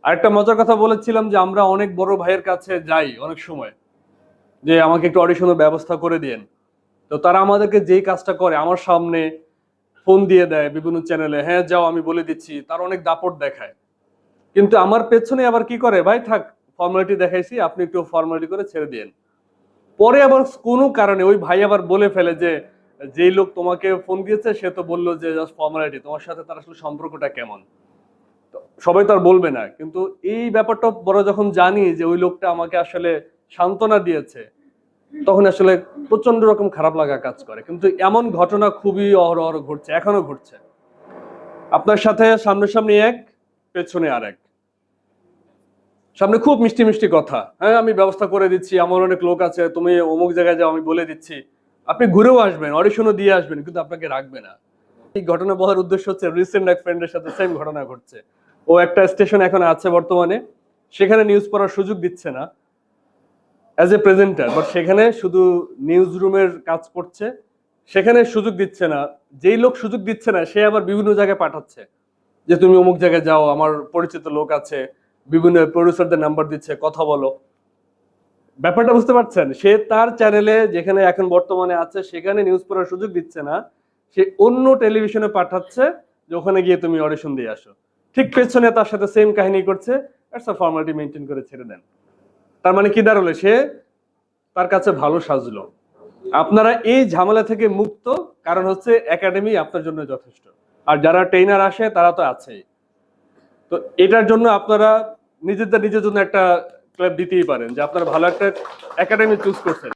আরেকটা মজার কথা বলেছিলাম যে আমরা অনেক বড় ভাইয়ের কাছে যাই অনেক সময়, যে আমাকে একটু অডিশনের ব্যবস্থা করে দিয়েন। তো তারা আমাদেরকে যেই কাজটা করে আমার সামনে ফোন দিয়ে দেয় বিভিন্ন চ্যানেলে, হ্যাঁ যাও আমি বলে দিচ্ছি, তার অনেক দাপট দেখায়। কিন্তু আমার পেছনে আবার কি করে, ভাই থাক ফর্মালিটি দেখাইছি, আপনি একটু ফর্মালিটি করে ছেড়ে দিয়েন। পরে আবার কোনো কারণে ওই ভাই আবার বলে ফেলে যে যেই লোক তোমাকে ফোন দিয়েছে সে তো বললো যে জাস্ট ফর্মালিটি, তোমার সাথে তার আসলে সম্পর্কটা কেমন। তো সবাই তো আর বলবে না, কিন্তু এই ব্যাপারটা বড় যখন জানি যে ওই লোকটা আমাকে আসলে সান্ত্বনা দিয়েছে, তখন আসলে প্রচন্ড রকম খারাপ লাগা কাজ করে। কিন্তু এমন ঘটনা খুবই অহরহ ঘটছে, এখনো ঘটছে। আপনার সাথে সামনাসামনি এক, পেছনে আর এক। সামনে খুব মিষ্টি মিষ্টি কথা, হ্যাঁ আমি ব্যবস্থা করে দিচ্ছি, আমার অনেক লোক আছে, তুমি অমুক জায়গায় যাও আমি বলে দিচ্ছি। আপনি ঘুরেও আসবেন, অডিশনও দিয়ে আসবেন, কিন্তু আপনাকে রাখবে না। এই ঘটনা বলার উদ্দেশ্য হচ্ছে রিসেন্ট এক ফ্রেন্ডের সাথে সেম ঘটনা ঘটছে। ও একটা স্টেশন এখন আছে বর্তমানে, সেখানে নিউজ পড়ার সুযোগ দিচ্ছে না অ্যাজ এ প্রেজেন্টার, বাট সেখানে শুধু নিউজ রুমের কাজ করছে। সেখানে সুযোগ দিচ্ছে না, যেই লোক সুযোগ দিচ্ছে না সে আবার বিভিন্ন জায়গায় পাঠাচ্ছে যে তুমি অমুক জায়গায় যাও, আমার পরিচিত লোক আছে, বিভিন্ন প্রডিউসারদের নাম্বার দিচ্ছে, কথা বলো। ব্যাপারটা বুঝতে পারছেন? সে তার চ্যানেলে যেখানে এখন বর্তমানে আছে সেখানে নিউজ পড়ার সুযোগ দিচ্ছে না, সে অন্য টেলিভিশনে পাঠাচ্ছে যে ওখানে গিয়ে তুমি অডিশন দিয়ে আসো। ঠিক পেছনে তার সাথে সেম কাহিনী করছে, একটা ফর্মালিটি মেনটেন করে ছেড়ে দেন। তার মানে কি দাঁড়ালো, সে তার কাছে ভালো সাজলো। আপনারা এই ঝামেলা থেকে মুক্ত, কারণ হচ্ছে একাডেমি আপনার জন্য যথেষ্ট। আর যারা ট্রেনার আসে তারা তো আছেই। তো এটার জন্য আপনারা নিজেদের নিজের জন্য একটা ক্লাব দিতেই পারেন যে আপনারা ভালো একটা একাডেমি চুজ করছেন।